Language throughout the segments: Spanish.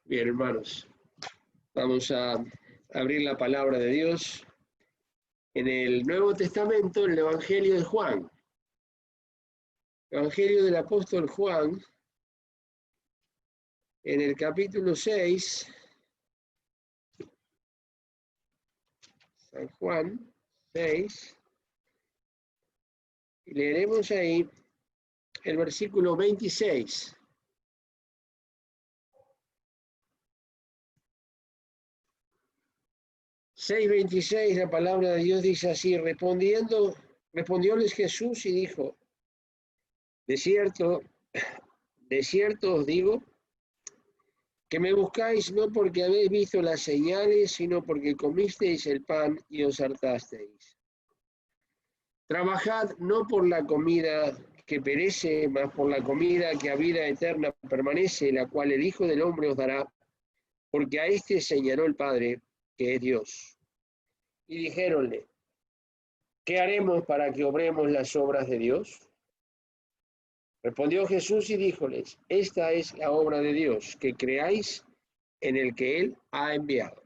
Bien, hermanos, vamos a abrir la palabra de Dios en el Nuevo Testamento, en el Evangelio de Juan. Evangelio del apóstol Juan, en el capítulo 6, San Juan 6, y leeremos ahí el versículo 26. La palabra de Dios dice así: respondióles Jesús y dijo: de cierto os digo, que me buscáis no porque habéis visto las señales, sino porque comisteis el pan y os hartasteis. Trabajad no por la comida que perece, mas por la comida que a vida eterna permanece, la cual el Hijo del Hombre os dará, porque a éste señaló el Padre, que es Dios. Y dijéronle: ¿qué haremos para que obremos las obras de Dios? Respondió Jesús y díjoles: esta es la obra de Dios, que creáis en el que Él ha enviado.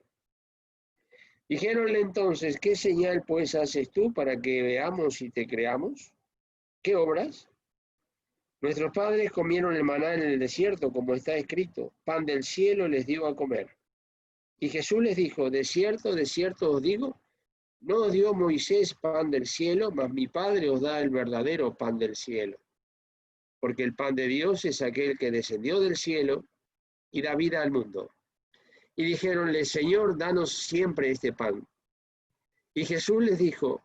Dijéronle entonces: ¿qué señal pues haces tú para que veamos y te creamos? ¿Qué obras? Nuestros padres comieron el maná en el desierto, como está escrito: pan del cielo les dio a comer. Y Jesús les dijo: de cierto os digo, no os dio Moisés pan del cielo, mas mi Padre os da el verdadero pan del cielo. Porque el pan de Dios es aquel que descendió del cielo y da vida al mundo. Y dijéronle: Señor, danos siempre este pan. Y Jesús les dijo: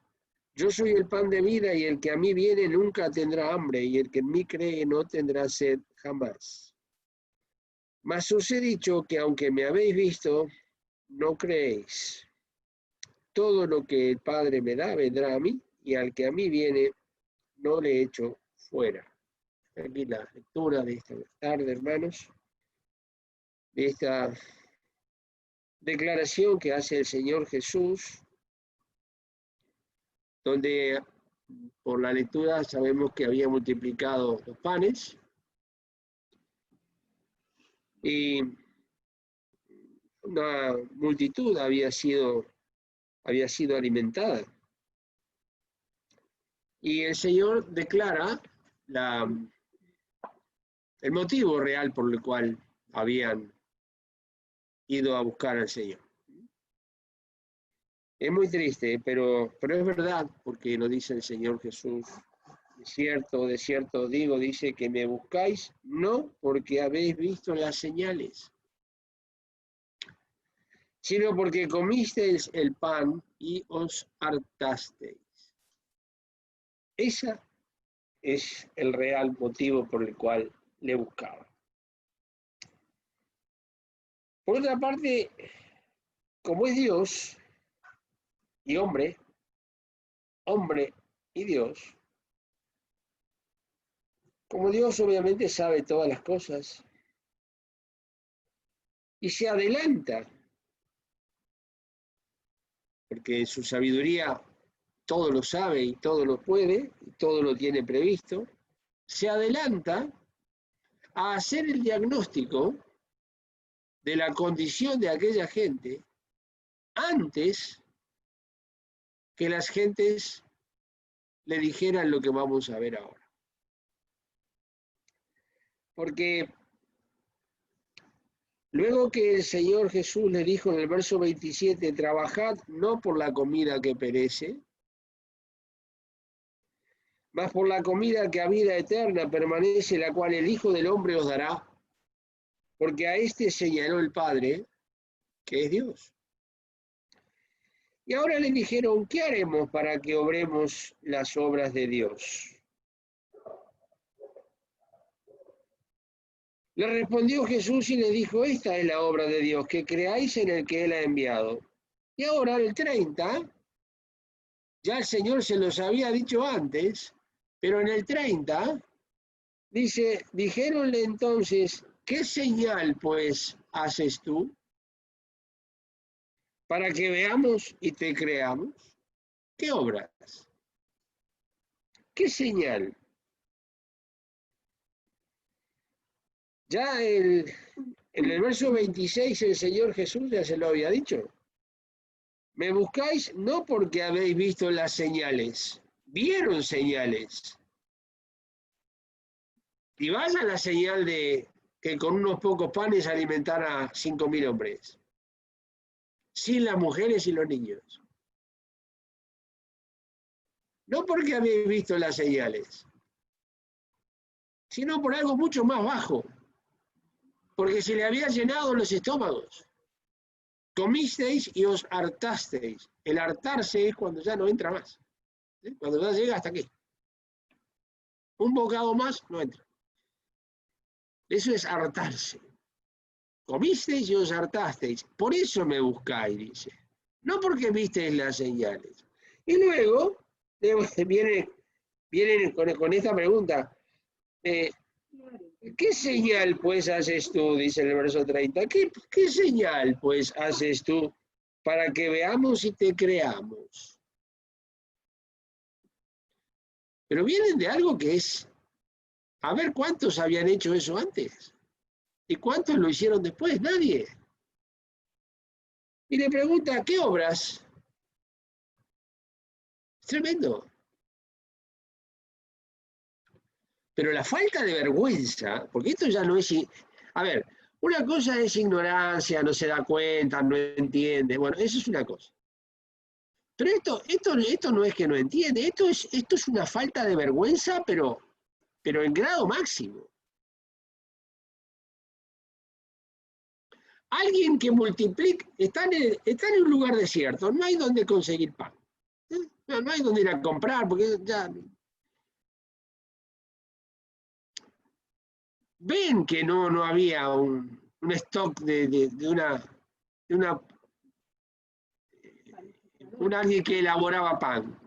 yo soy el pan de vida, y el que a mí viene nunca tendrá hambre, y el que en mí cree no tendrá sed jamás. Mas os he dicho que aunque me habéis visto, no creéis. Todo lo que el Padre me da vendrá a mí, y al que a mí viene no le echo fuera. Aquí la lectura de esta tarde, hermanos, de esta declaración que hace el Señor Jesús, donde por la lectura sabemos que había multiplicado los panes y una multitud había sido alimentada. Y el Señor declara el motivo real por el cual habían ido a buscar al Señor. Es muy triste, pero es verdad, porque lo dice el Señor Jesús. De cierto digo, dice que me buscáis no porque habéis visto las señales, sino porque comisteis el pan y os hartasteis. Ese es el real motivo por el cual le buscaba. Por otra parte, como es Dios y hombre y Dios, como Dios obviamente sabe todas las cosas y se adelanta, porque en su sabiduría todo lo sabe y todo lo puede, y todo lo tiene previsto, se adelanta a hacer el diagnóstico de la condición de aquella gente antes que las gentes le dijeran lo que vamos a ver ahora. Porque luego que el Señor Jesús le dijo en el verso 27, trabajad no por la comida que perece, mas por la comida que a vida eterna permanece, la cual el Hijo del Hombre os dará, porque a éste señaló el Padre, que es Dios. Y ahora le dijeron: ¿qué haremos para que obremos las obras de Dios? Le respondió Jesús y le dijo: esta es la obra de Dios, que creáis en el que Él ha enviado. Y ahora el 30, ya el Señor se los había dicho antes, pero en el 30 dice: dijéronle entonces: ¿qué señal pues haces tú para que veamos y te creamos? ¿Qué obras? ¿Qué señal? Ya En el verso 26 el Señor Jesús ya se lo había dicho. Me buscáis no porque habéis visto las señales, vieron señales. Y vaya la señal de que con unos pocos panes alimentara a 5.000 hombres, sin las mujeres y los niños. No porque habéis visto las señales, sino por algo mucho más bajo, porque se le había llenado los estómagos. Comisteis y os hartasteis. El hartarse es cuando ya no entra más, ¿sí? Cuando ya llega hasta aquí. Un bocado más no entra. Eso es hartarse. Comisteis y os hartasteis. Por eso me buscáis, dice. No porque visteis las señales. Y luego vienen con esta pregunta. ¿Qué señal pues haces tú? Dice en el verso 30. ¿Qué señal pues haces tú para que veamos y te creamos? Pero vienen de algo que es, a ver cuántos habían hecho eso antes y cuántos lo hicieron después, nadie. Y le pregunta, ¿qué obras? Es tremendo. Pero la falta de vergüenza, porque esto ya no es... A ver, una cosa es ignorancia, no se da cuenta, no entiende, bueno, eso es una cosa. Pero esto no es que no entiende, esto es una falta de vergüenza, pero en grado máximo. Alguien que multiplica, está en un lugar desierto, no hay donde conseguir pan. No hay donde ir a comprar, porque ya... Ven que no había un stock de alguien que elaboraba pan.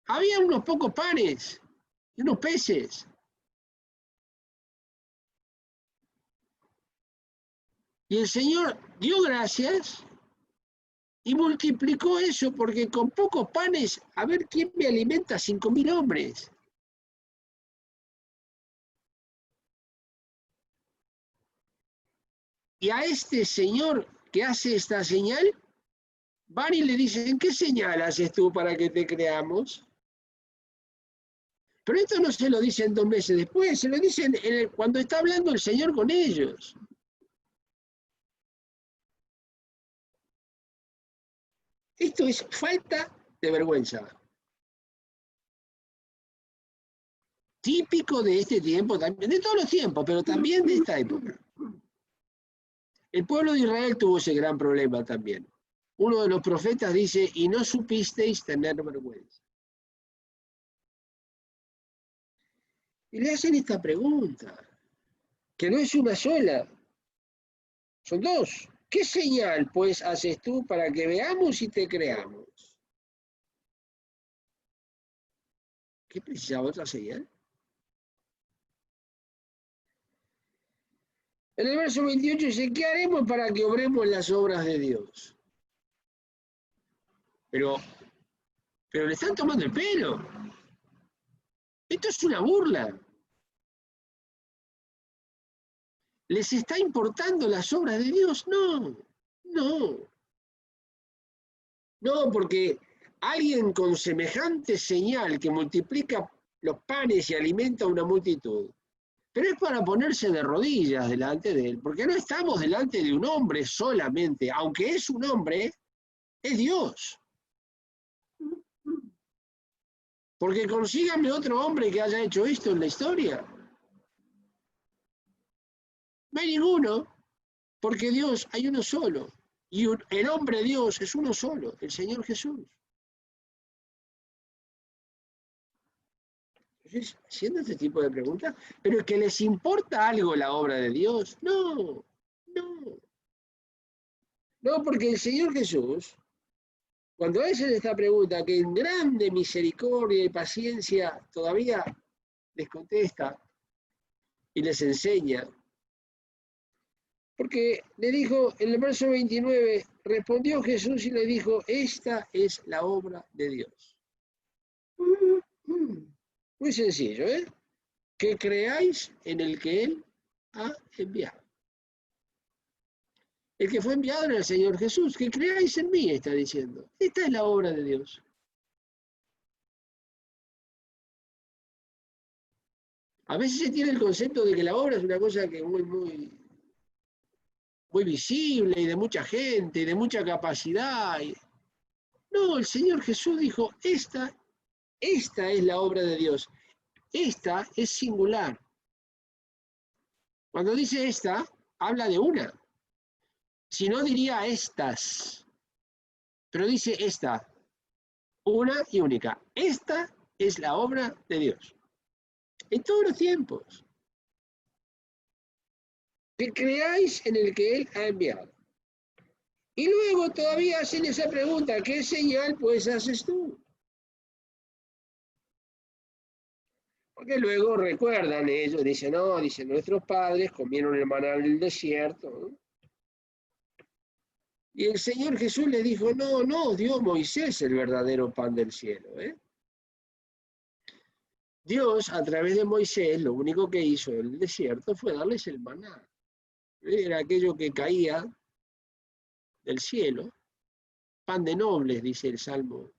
Había unos pocos panes y unos peces. Y el Señor dio gracias y multiplicó eso, porque con pocos panes, a ver quién me alimenta 5.000 hombres. Y a este señor que hace esta señal, van y le dicen, ¿qué señal haces tú para que te creamos? Pero esto no se lo dicen 2 meses después, se lo dicen cuando está hablando el Señor con ellos. Esto es falta de vergüenza. Típico de este tiempo también, de todos los tiempos, pero también de esta época. El pueblo de Israel tuvo ese gran problema también. Uno de los profetas dice, y no supisteis tener vergüenza. Y le hacen esta pregunta, que no es una sola, son 2. ¿Qué señal, pues, haces tú para que veamos y te creamos? ¿Qué precisaba otra señal? En el verso 28 dice, ¿qué haremos para que obremos las obras de Dios? Pero le están tomando el pelo. Esto es una burla. ¿Les está importando las obras de Dios? No, no. No, porque alguien con semejante señal que multiplica los panes y alimenta a una multitud, pero es para ponerse de rodillas delante de él, porque no estamos delante de un hombre solamente, aunque es un hombre, es Dios. Porque consíganme otro hombre que haya hecho esto en la historia. No hay ninguno, porque Dios hay uno solo. Y el hombre Dios es uno solo, el Señor Jesús. Entonces, haciendo este tipo de preguntas, pero es que les importa algo la obra de Dios. No, no. No, porque el Señor Jesús, cuando hacen esta pregunta, que en grande misericordia y paciencia todavía les contesta y les enseña, porque le dijo en el verso 29, respondió Jesús y le dijo, esta es la obra de Dios. Muy sencillo, ¿eh? Que creáis en el que Él ha enviado. El que fue enviado era el Señor Jesús, que creáis en mí, está diciendo. Esta es la obra de Dios. A veces se tiene el concepto de que la obra es una cosa que es muy visible y de mucha gente y de mucha capacidad. No, el Señor Jesús dijo, esta es la obra de Dios. Esta es singular. Cuando dice esta, habla de una. Si no, diría estas. Pero dice esta, una y única. Esta es la obra de Dios. En todos los tiempos. Que creáis en el que Él ha enviado. Y luego todavía hacen esa pregunta, ¿qué señal pues haces tú? Porque luego recuerdan ellos, dicen, no, dicen, nuestros padres comieron el maná en el desierto, ¿no? Y el Señor Jesús le dijo, no, dio Moisés el verdadero pan del cielo, ¿eh? Dios, a través de Moisés, lo único que hizo en el desierto fue darles el maná. Era aquello que caía del cielo, pan de nobles, dice el Salmo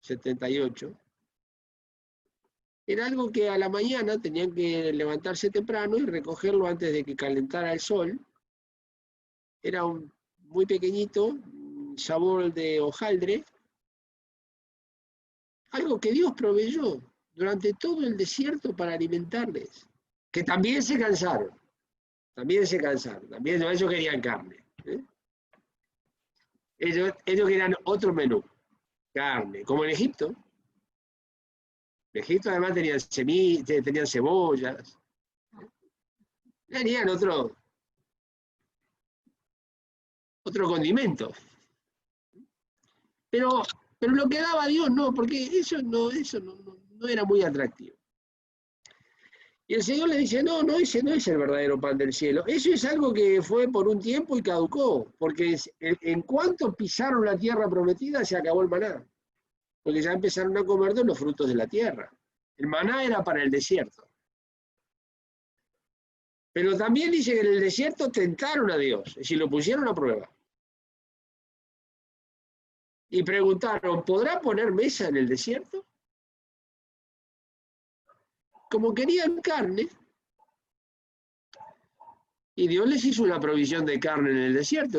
78. Era algo que a la mañana tenían que levantarse temprano y recogerlo antes de que calentara el sol. Era muy pequeñito, sabor de hojaldre, algo que Dios proveyó durante todo el desierto para alimentarles, que también se cansaron, también ellos querían carne. Ellos querían otro menú, carne, como en Egipto. En Egipto además tenían semillas, tenían cebollas, tenían otro condimento. Pero lo que daba Dios no, porque eso no era muy atractivo. Y el Señor le dice, ese no es el verdadero pan del cielo. Eso es algo que fue por un tiempo y caducó, porque en cuanto pisaron la tierra prometida se acabó el maná, porque ya empezaron a comer de los frutos de la tierra. El maná era para el desierto. Pero también dice que en el desierto tentaron a Dios, es decir, lo pusieron a prueba. Y preguntaron, ¿podrá poner mesa en el desierto? Como querían carne, y Dios les hizo una provisión de carne en el desierto.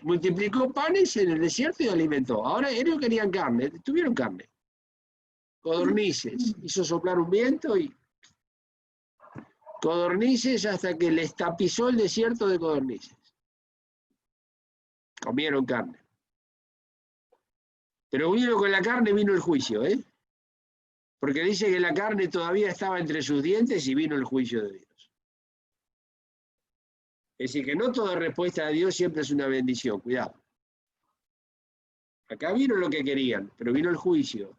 Multiplicó panes en el desierto y alimentó. Ahora ellos querían carne, tuvieron carne. Codornices, hizo soplar un viento y codornices hasta que les tapizó el desierto de codornices. Comieron carne. Pero vino con la carne, vino el juicio, ¿eh? Porque dice que la carne todavía estaba entre sus dientes y vino el juicio de Dios. Es decir, que no toda respuesta de Dios siempre es una bendición, cuidado. Acá vino lo que querían, pero vino el juicio.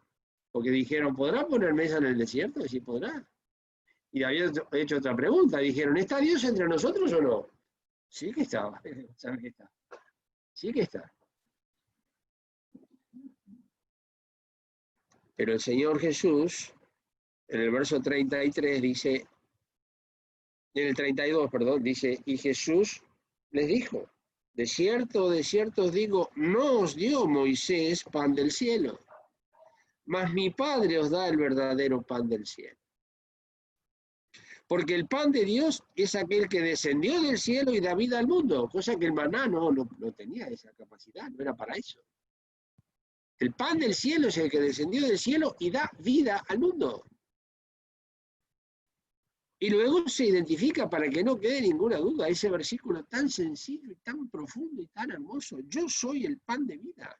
Porque dijeron, ¿podrá poner mesa en el desierto? Y sí, podrá. Y habían hecho otra pregunta, dijeron, ¿está Dios entre nosotros o no? Sí que estaba, ¿sabes que está? Sí que está. Pero el Señor Jesús, en el verso 33 dice, en el 32, perdón, dice, y Jesús les dijo, de cierto os digo, no os dio Moisés pan del cielo, mas mi Padre os da el verdadero pan del cielo. Porque el pan de Dios es aquel que descendió del cielo y da vida al mundo, cosa que el maná no tenía esa capacidad, no era para eso. El pan del cielo es el que descendió del cielo y da vida al mundo. Y luego se identifica, para que no quede ninguna duda, ese versículo tan sencillo y tan profundo y tan hermoso. Yo soy el pan de vida.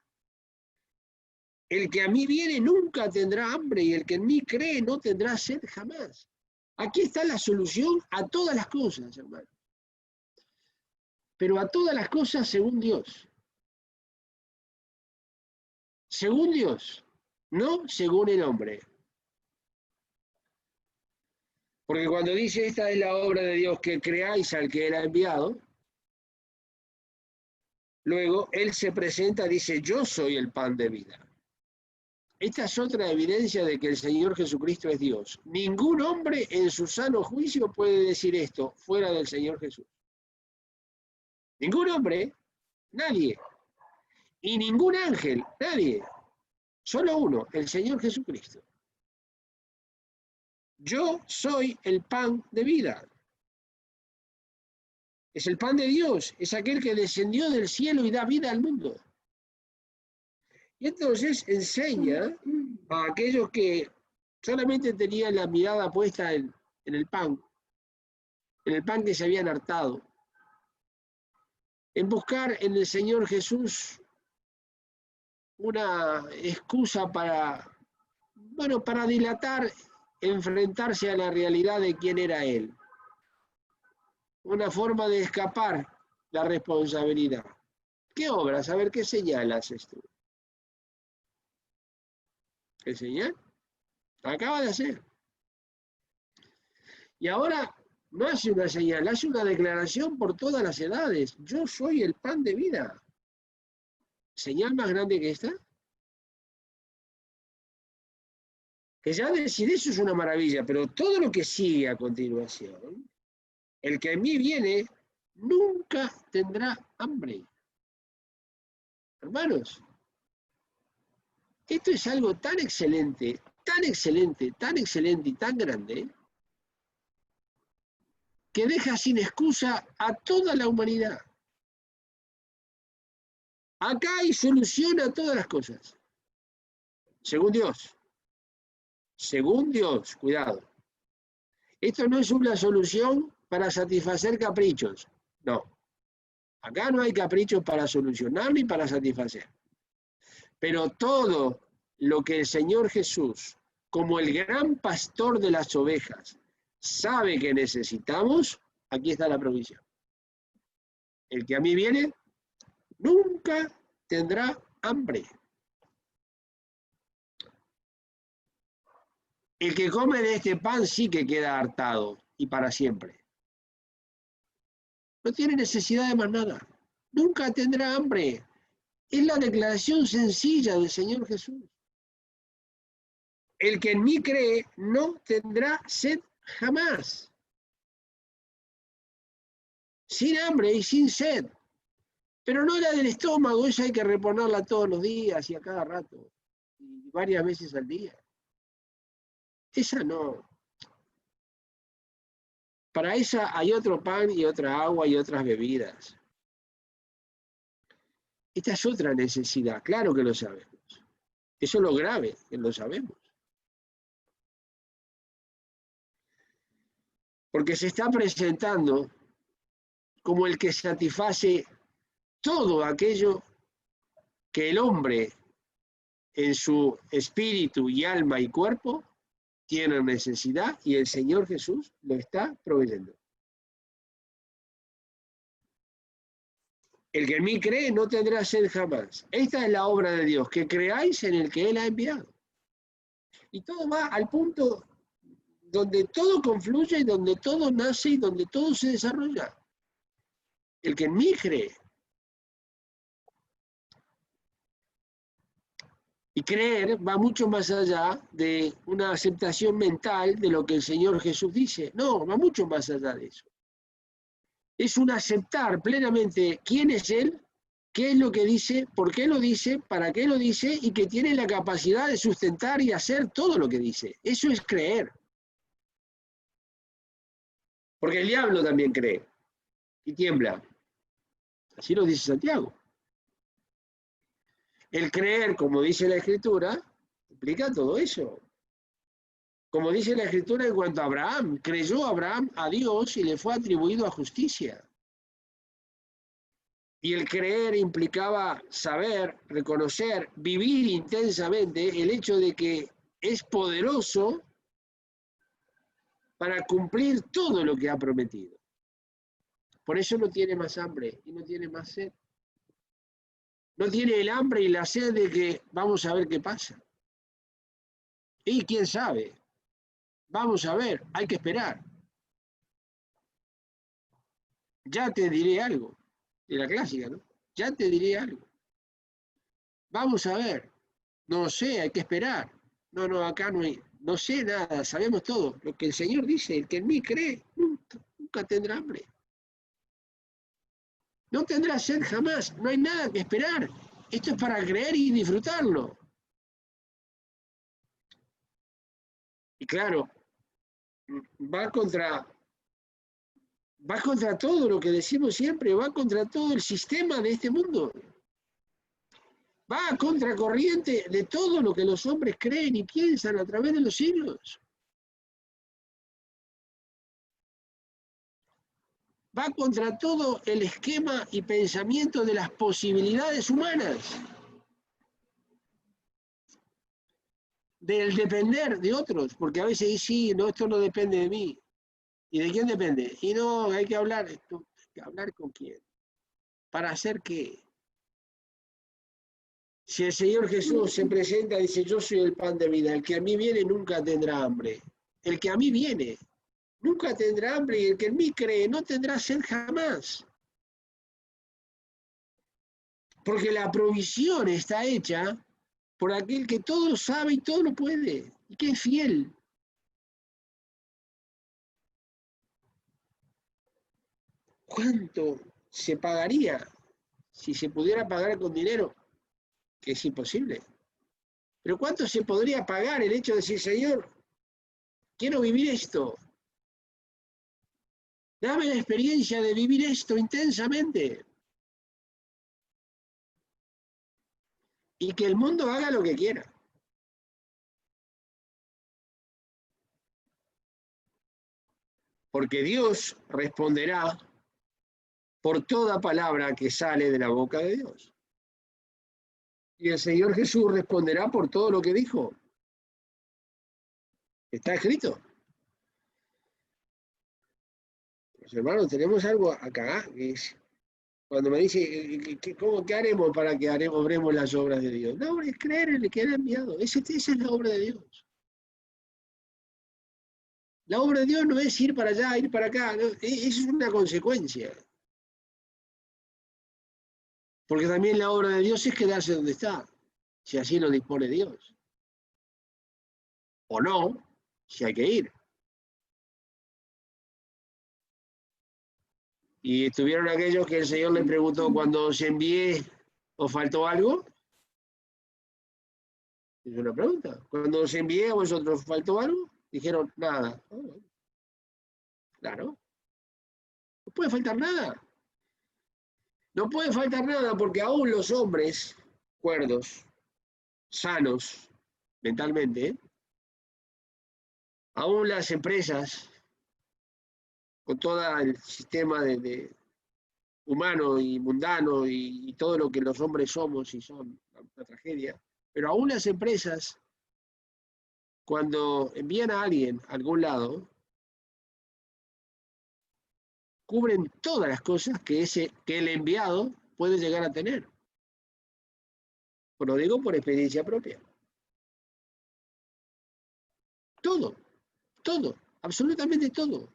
El que a mí viene nunca tendrá hambre y el que en mí cree no tendrá sed jamás. Aquí está la solución a todas las cosas, hermano. Pero a todas las cosas según Dios. Según Dios, no según el hombre. Porque cuando dice esta es la obra de Dios, que creáis al que Él ha enviado, luego Él se presenta, dice, yo soy el pan de vida. Esta es otra evidencia de que el Señor Jesucristo es Dios. Ningún hombre en su sano juicio puede decir esto fuera del Señor Jesús. Ningún hombre, nadie. Y ningún ángel, nadie. Solo uno, el Señor Jesucristo. Yo soy el pan de vida. Es el pan de Dios, es aquel que descendió del cielo y da vida al mundo. Y entonces enseña a aquellos que solamente tenían la mirada puesta en el pan que se habían hartado, en buscar en el Señor Jesús una excusa para dilatar, enfrentarse a la realidad de quién era Él. Una forma de escapar la responsabilidad. ¿Qué obras? A ver, ¿qué señal haces tú? ¿Qué señal? Acaba de hacer. Y ahora no hace una señal, hace una declaración por todas las edades. Yo soy el pan de vida. ¿Señal más grande que esta? Que ya decir eso es una maravilla, pero todo lo que sigue a continuación, el que en mí viene nunca tendrá hambre. Hermanos, esto es algo tan excelente, tan excelente, tan excelente y tan grande, que deja sin excusa a toda la humanidad. Acá hay solución a todas las cosas. Según Dios. Según Dios, cuidado. Esto no es una solución para satisfacer caprichos. No. Acá no hay caprichos para solucionar ni para satisfacer. Pero todo lo que el Señor Jesús, como el gran pastor de las ovejas, sabe que necesitamos, aquí está la provisión. El que a mí viene, nunca tendrá hambre. El que come de este pan sí que queda hartado y para siempre. No tiene necesidad de más nada. Nunca tendrá hambre. Es la declaración sencilla del Señor Jesús. El que en mí cree no tendrá sed jamás. Sin hambre y sin sed. Pero no la del estómago, esa hay que reponerla todos los días y a cada rato. Y varias veces al día. Esa no. Para esa hay otro pan y otra agua y otras bebidas. Esta es otra necesidad, claro que lo sabemos. Eso es lo grave, que lo sabemos. Porque se está presentando como el que satisface todo aquello que el hombre en su espíritu y alma y cuerpo tiene necesidad y el Señor Jesús lo está proveyendo. El que en mí cree no tendrá sed jamás. Esta es la obra de Dios, que creáis en el que Él ha enviado. Y todo va al punto donde todo confluye y donde todo nace y donde todo se desarrolla. El que en mí cree. Y creer va mucho más allá de una aceptación mental de lo que el Señor Jesús dice. No, va mucho más allá de eso. Es un aceptar plenamente quién es Él, qué es lo que dice, por qué lo dice, para qué lo dice y que tiene la capacidad de sustentar y hacer todo lo que dice. Eso es creer. Porque el diablo también cree y tiembla. Así lo dice Santiago. El creer, como dice la Escritura, implica todo eso. Como dice la Escritura en cuanto a Abraham, creyó Abraham a Dios y le fue atribuido a justicia. Y el creer implicaba saber, reconocer, vivir intensamente el hecho de que es poderoso para cumplir todo lo que ha prometido. Por eso no tiene más hambre y no tiene más sed. No tiene el hambre y la sed de que vamos a ver qué pasa. Y quién sabe, vamos a ver, hay que esperar. Ya te diré algo, de la clásica, ¿no? Ya te diré algo. Vamos a ver, no sé, hay que esperar. No, acá no hay, no sé nada, sabemos todo. Lo que el Señor dice, el que en mí cree, nunca tendrá hambre. No tendrás sed jamás, no hay nada que esperar. Esto es para creer y disfrutarlo. Y claro, va contra todo lo que decimos siempre, va contra todo el sistema de este mundo. Va a contracorriente de todo lo que los hombres creen y piensan a través de los siglos. Va contra todo el esquema y pensamiento de las posibilidades humanas, del depender de otros, porque a veces sí, no, esto no depende de mí. ¿Y de quién depende? Y no, hay que hablar. ¿Hablar con quién? ¿Para hacer qué? Si el Señor Jesús se presenta y dice, yo soy el pan de vida, el que a mí viene nunca tendrá hambre. El que a mí viene nunca tendrá hambre y el que en mí cree no tendrá sed jamás. Porque la provisión está hecha por aquel que todo lo sabe y todo lo puede, y que es fiel. ¿Cuánto se pagaría si se pudiera pagar con dinero? Que es imposible. Pero ¿cuánto se podría pagar el hecho de decir, Señor, quiero vivir esto? Dame la experiencia de vivir esto intensamente. Y que el mundo haga lo que quiera. Porque Dios responderá por toda palabra que sale de la boca de Dios. Y el Señor Jesús responderá por todo lo que dijo. Está escrito. Pues, hermanos, tenemos algo acá, que es cuando me dice, ¿qué haremos para que obremos las obras de Dios? La obra es creer en el que Él ha enviado. Esa es la obra de Dios. La obra de Dios no es ir para allá, ir para acá, no, es una consecuencia. Porque también la obra de Dios es quedarse donde está, si así lo dispone Dios. O no, si hay que ir. Y estuvieron aquellos que el Señor les preguntó, cuando os envié, ¿os faltó algo? Es una pregunta. Cuando os envié a vosotros, ¿os faltó algo? Dijeron, nada. Oh, claro. No puede faltar nada. No puede faltar nada porque aún los hombres cuerdos, sanos mentalmente, aún las empresas, con todo el sistema de humano y mundano y todo lo que los hombres somos y son una tragedia, pero aún las empresas, cuando envían a alguien a algún lado, cubren todas las cosas que el enviado puede llegar a tener. Pues lo digo por experiencia propia. Todo, todo, absolutamente todo.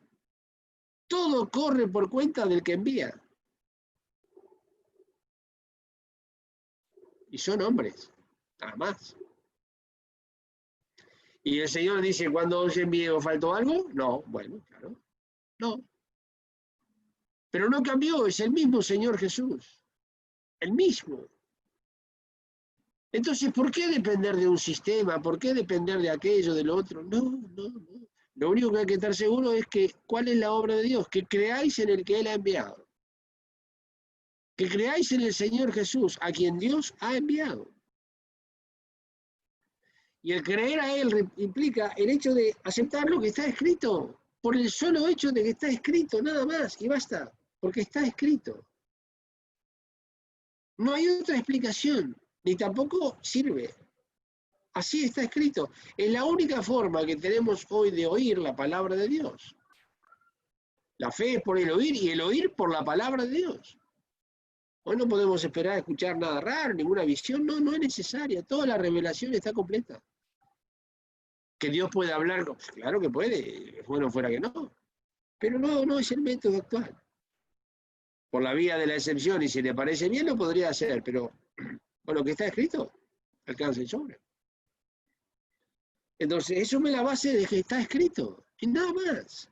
Todo corre por cuenta del que envía. Y son hombres, nada más. Y el Señor dice, ¿cuándo os envíe os faltó algo? No, bueno, claro, no. Pero no cambió, es el mismo Señor Jesús, el mismo. Entonces, ¿por qué depender de un sistema? ¿Por qué depender de aquello, del otro? No, no, no. Lo único que hay que estar seguro es que, ¿cuál es la obra de Dios? Que creáis en el que Él ha enviado. Que creáis en el Señor Jesús, a quien Dios ha enviado. Y el creer a Él implica el hecho de aceptar lo que está escrito, por el solo hecho de que está escrito, nada más, y basta, porque está escrito. No hay otra explicación, ni tampoco sirve. Así está escrito. Es la única forma que tenemos hoy de oír la palabra de Dios. La fe es por el oír y el oír por la palabra de Dios. Hoy no podemos esperar a escuchar nada raro, ninguna visión, no es necesaria. Toda la revelación está completa. Que Dios puede hablar, pues claro que puede, bueno fuera que no. Pero no es el método actual. Por la vía de la excepción, y si le parece bien, lo podría hacer, pero con lo que está escrito, alcanza y sobra. Entonces, eso es la base de que está escrito, y nada más.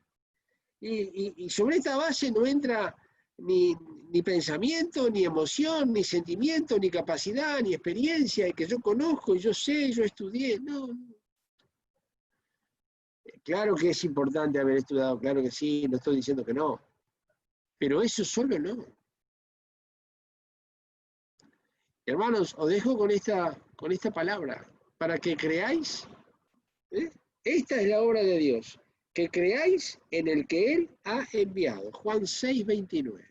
Y sobre esta base no entra ni pensamiento, ni emoción, ni sentimiento, ni capacidad, ni experiencia, y que yo conozco, y yo sé, yo estudié. No. Claro que es importante haber estudiado, claro que sí, no estoy diciendo que no. Pero eso solo no. Hermanos, os dejo con esta palabra, para que creáis. ¿Eh? Esta es la obra de Dios, que creáis en el que Él ha enviado. Juan 6:29.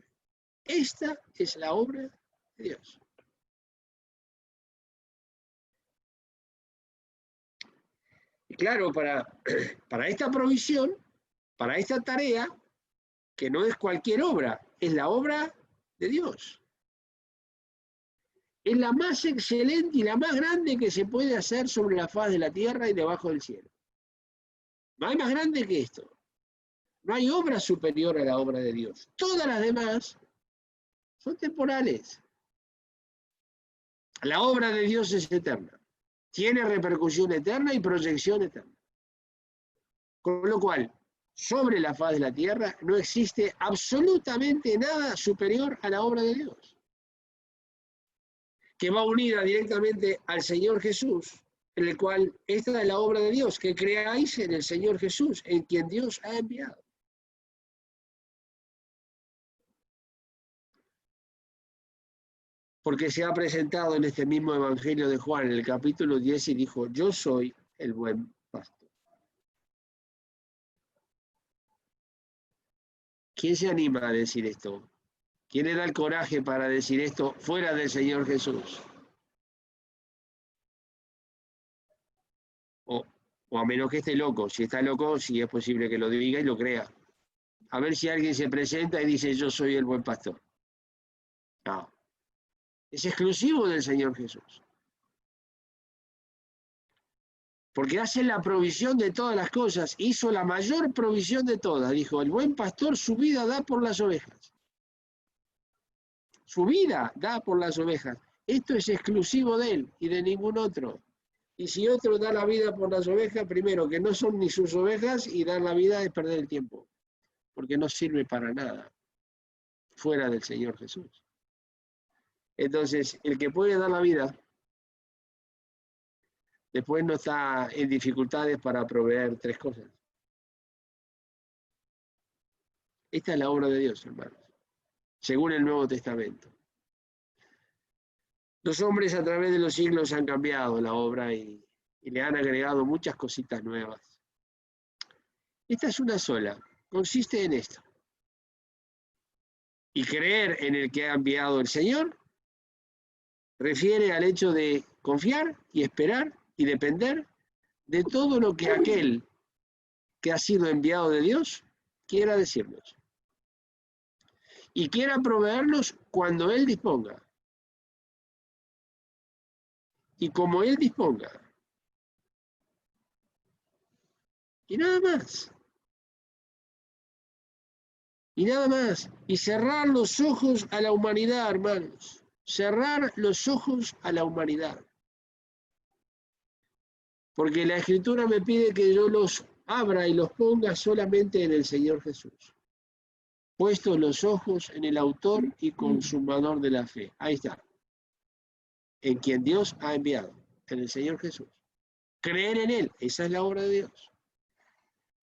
Esta es la obra de Dios. Y claro, para esta provisión, para esta tarea, que no es cualquier obra, es la obra de Dios. Es la más excelente y la más grande que se puede hacer sobre la faz de la tierra y debajo del cielo. No hay más grande que esto. No hay obra superior a la obra de Dios. Todas las demás son temporales. La obra de Dios es eterna. Tiene repercusión eterna y proyección eterna. Con lo cual, sobre la faz de la tierra no existe absolutamente nada superior a la obra de Dios, que va unida directamente al Señor Jesús, en el cual esta es la obra de Dios, que creáis en el Señor Jesús, en quien Dios ha enviado. Porque se ha presentado en este mismo Evangelio de Juan, en el capítulo 10, y dijo, yo soy el buen pastor. ¿Quién se anima a decir esto? ¿Quién le da el coraje para decir esto fuera del Señor Jesús? O a menos que esté loco. Si está loco, sí es posible que lo diga y lo crea. A ver si alguien se presenta y dice, yo soy el buen pastor. No. Es exclusivo del Señor Jesús. Porque hace la provisión de todas las cosas. Hizo la mayor provisión de todas. Dijo, el buen pastor su vida da por las ovejas. Su vida da por las ovejas. Esto es exclusivo de él y de ningún otro. Y si otro da la vida por las ovejas, primero, que no son ni sus ovejas, y dar la vida es perder el tiempo. Porque no sirve para nada fuera del Señor Jesús. Entonces, el que puede dar la vida, después no está en dificultades para proveer tres cosas. Esta es la obra de Dios, hermanos, según el Nuevo Testamento. Los hombres a través de los siglos han cambiado la obra y le han agregado muchas cositas nuevas. Esta es una sola, consiste en esto. Y creer en el que ha enviado el Señor refiere al hecho de confiar y esperar y depender de todo lo que aquel que ha sido enviado de Dios quiera decirnos. Y quiera proveernos cuando Él disponga. Y como Él disponga. Y nada más. Y nada más. Y cerrar los ojos a la humanidad, hermanos. Cerrar los ojos a la humanidad. Porque la Escritura me pide que yo los abra y los ponga solamente en el Señor Jesús. Puestos los ojos en el autor y consumador de la fe. Ahí está. En quien Dios ha enviado. En el Señor Jesús. Creer en Él. Esa es la obra de Dios.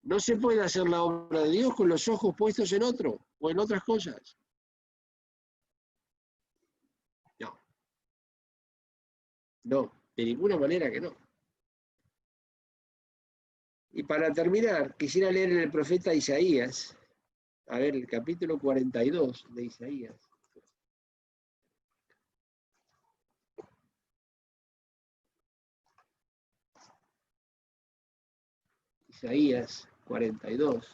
No se puede hacer la obra de Dios con los ojos puestos en otro o en otras cosas. No. No, de ninguna manera que no. Y para terminar, quisiera leer en el profeta Isaías, a ver, el capítulo 42 de Isaías. Isaías 42,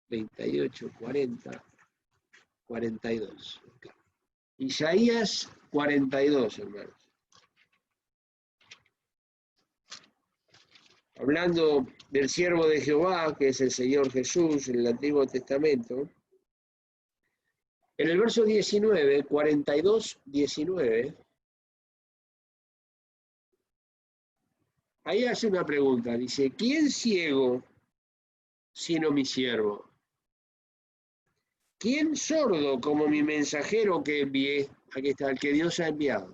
38, 40, 42. Isaías 42, hermanos. Hablando del siervo de Jehová, que es el Señor Jesús en el Antiguo Testamento, en el verso 19, 42, 19, ahí hace una pregunta, dice, ¿quién ciego sino mi siervo? ¿Quién sordo como mi mensajero que envié? Aquí está, el que Dios ha enviado.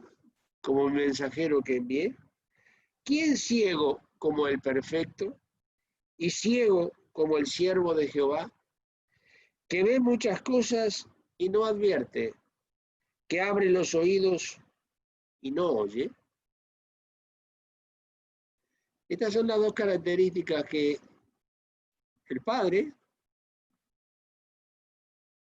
Como mi mensajero que envié. ¿Quién ciego como el perfecto y ciego como el siervo de Jehová? Que ve muchas cosas y no advierte, que abre los oídos y no oye. Estas son las dos características que el Padre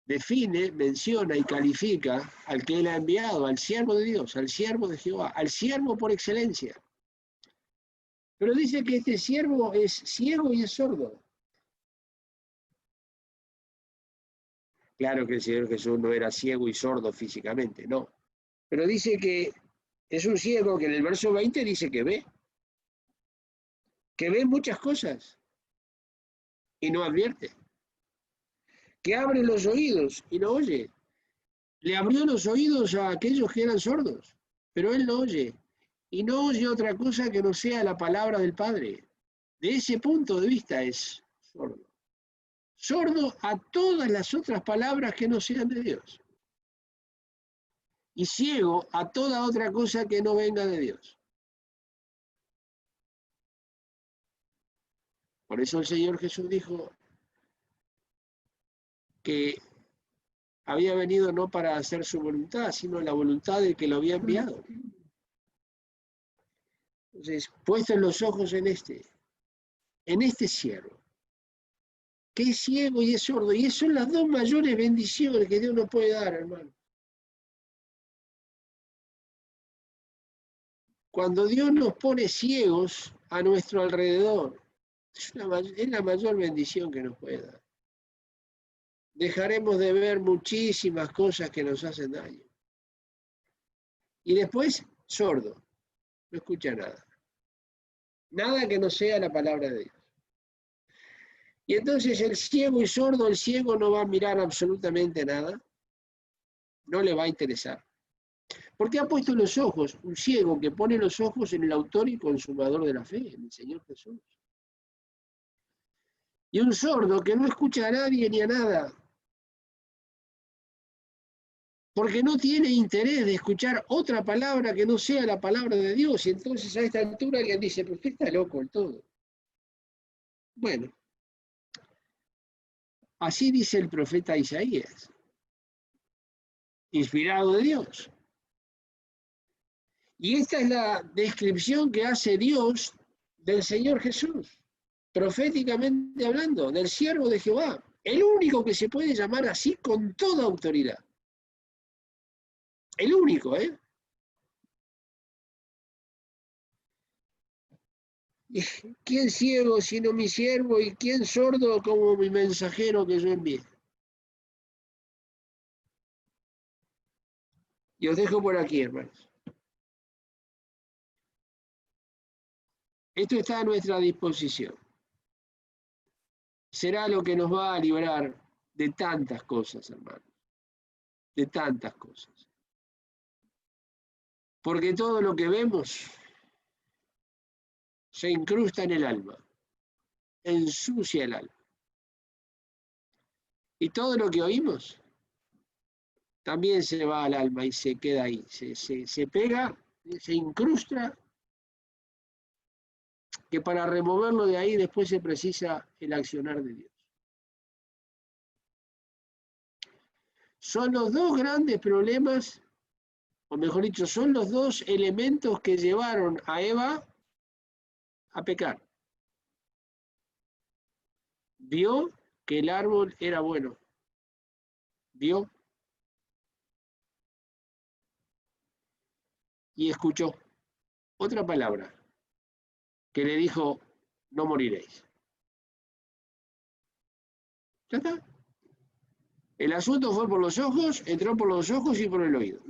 define, menciona y califica al que Él ha enviado, al siervo de Dios, al siervo de Jehová, al siervo por excelencia. Pero dice que este siervo es ciego y es sordo. Claro que el Señor Jesús no era ciego y sordo físicamente, no. Pero dice que es un ciego que en el verso 20 dice que ve muchas cosas y no advierte, que abre los oídos y no oye. Le abrió los oídos a aquellos que eran sordos, pero él no oye. Y no oye otra cosa que no sea la palabra del Padre. De ese punto de vista es sordo. Sordo a todas las otras palabras que no sean de Dios. Y ciego a toda otra cosa que no venga de Dios. Por eso el Señor Jesús dijo que había venido no para hacer su voluntad, sino la voluntad del que lo había enviado. Entonces, puestos los ojos en este siervo, que es ciego y es sordo, y esas son las dos mayores bendiciones que Dios nos puede dar, hermano. Cuando Dios nos pone ciegos a nuestro alrededor, es la mayor bendición que nos puede dar. Dejaremos de ver muchísimas cosas que nos hacen daño. Y después, sordo, no escucha nada. Nada que no sea la palabra de Dios. Y entonces el ciego y sordo, el ciego no va a mirar absolutamente nada, no le va a interesar. Porque ha puesto los ojos, un ciego que pone los ojos en el autor y consumador de la fe, en el Señor Jesús. Y un sordo que no escucha a nadie ni a nada, porque no tiene interés de escuchar otra palabra que no sea la palabra de Dios. Y entonces a esta altura alguien dice, pero usted está loco en todo. Bueno, así dice el profeta Isaías, inspirado de Dios. Y esta es la descripción que hace Dios del Señor Jesús, proféticamente hablando, del siervo de Jehová, el único que se puede llamar así con toda autoridad. El único, ¿eh? ¿Quién ciego sino mi siervo y quién sordo como mi mensajero que yo envié? Y os dejo por aquí, hermanos. Esto está a nuestra disposición. Será lo que nos va a librar de tantas cosas, hermanos. De tantas cosas. Porque todo lo que vemos se incrusta en el alma, ensucia el alma. Y todo lo que oímos también se va al alma y se queda ahí, se pega, se incrusta, que para removerlo de ahí después se precisa el accionar de Dios. Son los dos grandes problemas, o mejor dicho, son los dos elementos que llevaron a Eva a pecar. Vio que el árbol era bueno. Vio y escuchó otra palabra que le dijo, no moriréis. Ya está. El asunto fue por los ojos, entró por los ojos y por el oído.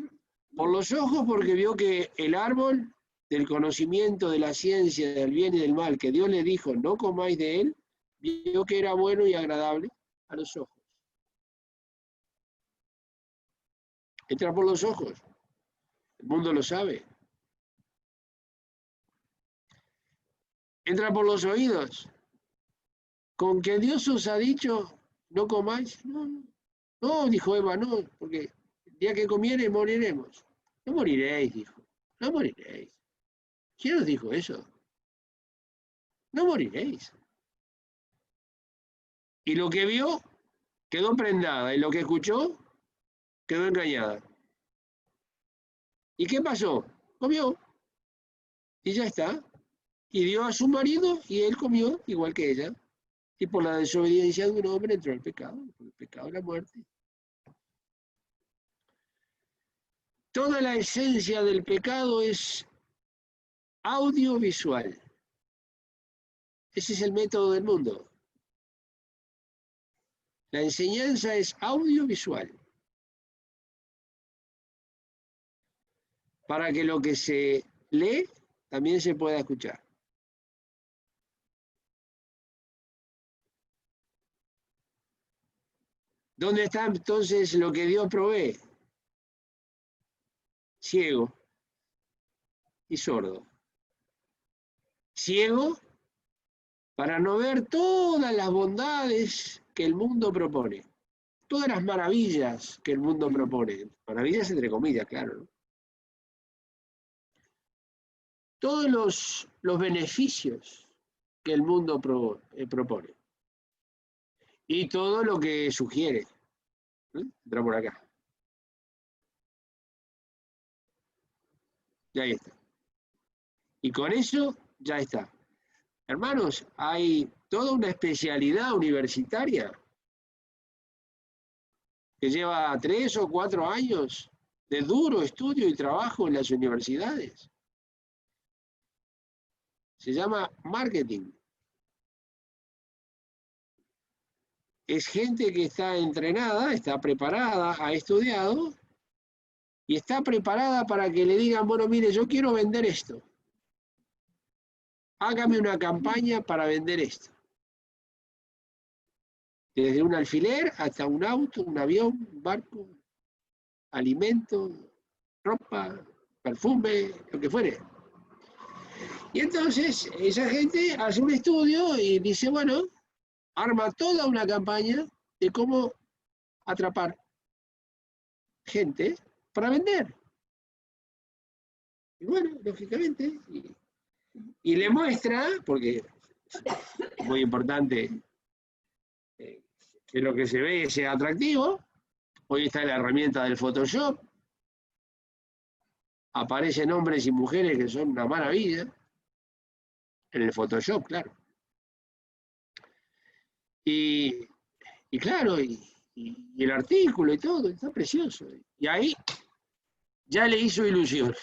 Por los ojos porque vio que el árbol del conocimiento de la ciencia del bien y del mal, que Dios le dijo, no comáis de él, vio que era bueno y agradable a los ojos. Entra por los ojos. El mundo lo sabe. Entra por los oídos. Con que Dios os ha dicho, no comáis, no. No, dijo Eva, no, porque el día que comiere moriremos. No moriréis, dijo. No moriréis. ¿Quién os dijo eso? No moriréis. Y lo que vio quedó prendada y lo que escuchó quedó engañada. ¿Y qué pasó? Comió y ya está. Y dio a su marido y él comió igual que ella. Y por la desobediencia de un hombre entró el pecado, el pecado de la muerte. Toda la esencia del pecado es audiovisual. Ese es el método del mundo. La enseñanza es audiovisual. Para que lo que se lee también se pueda escuchar. ¿Dónde está entonces lo que Dios provee? Ciego y sordo. Ciego para no ver todas las bondades que el mundo propone, todas las maravillas que el mundo propone, maravillas entre comillas, claro, ¿no? Todos los beneficios que el mundo propone y todo lo que sugiere. Entra por acá. Y ahí está. Y con eso ya está. Hermanos, hay toda una especialidad universitaria que lleva 3 o 4 años de duro estudio y trabajo en las universidades. Se llama marketing. Es gente que está entrenada, está preparada, ha estudiado y está preparada para que le digan, bueno, mire, yo quiero vender esto. Hágame una campaña para vender esto. Desde un alfiler hasta un auto, un avión, un barco, alimento, ropa, perfume, lo que fuere. Y entonces esa gente hace un estudio y dice, bueno, arma toda una campaña de cómo atrapar gente para vender. Y bueno, lógicamente, y le muestra, porque es muy importante que lo que se ve sea atractivo. Hoy está la herramienta del Photoshop. Aparecen hombres y mujeres que son una maravilla. En el Photoshop, claro. Y claro, y el artículo y todo, está precioso. Y ahí ya le hizo ilusión.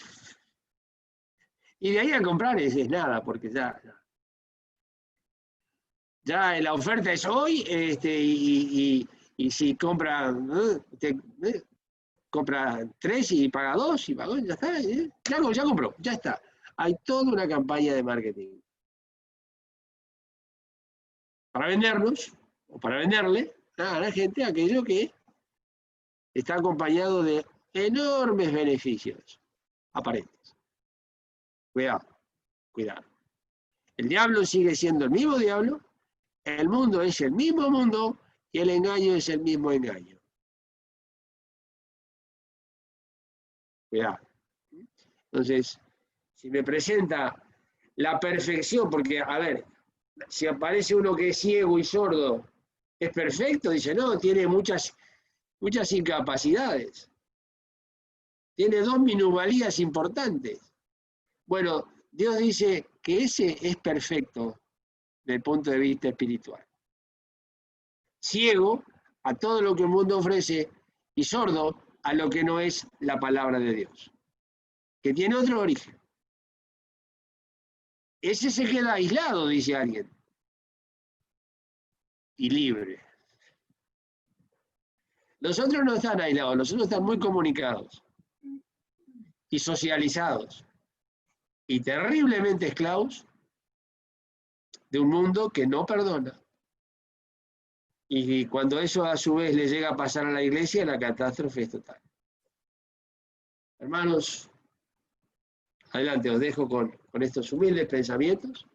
Y de ahí a comprar es nada, porque ya la oferta es hoy, y si compra, compra 3 y paga 2 y pagó, ya está, ya compró, ya está. Hay toda una campaña de marketing para vendernos, o para venderle a la gente aquello que está acompañado de enormes beneficios aparentes. Cuidado, cuidado. El diablo sigue siendo el mismo diablo, el mundo es el mismo mundo y el engaño es el mismo engaño. Cuidado. Entonces, si me presenta la perfección, porque, a ver, si aparece uno que es ciego y sordo, ¿es perfecto? Dice, no, tiene muchas incapacidades. Tiene 2 minusvalías importantes. Bueno, Dios dice que ese es perfecto desde el punto de vista espiritual. Ciego a todo lo que el mundo ofrece y sordo a lo que no es la palabra de Dios, que tiene otro origen. Ese se queda aislado, dice alguien, y libre. Los otros no están aislados, los otros están muy comunicados y socializados y terriblemente esclavos de un mundo que no perdona. Y cuando eso a su vez le llega a pasar a la iglesia, la catástrofe es total. Hermanos, adelante, os dejo con estos humildes pensamientos,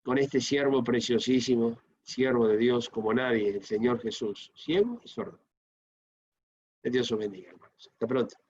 con este siervo preciosísimo, siervo de Dios como nadie, el Señor Jesús, ciego y sordo. Que Dios os bendiga, hermanos. Hasta pronto.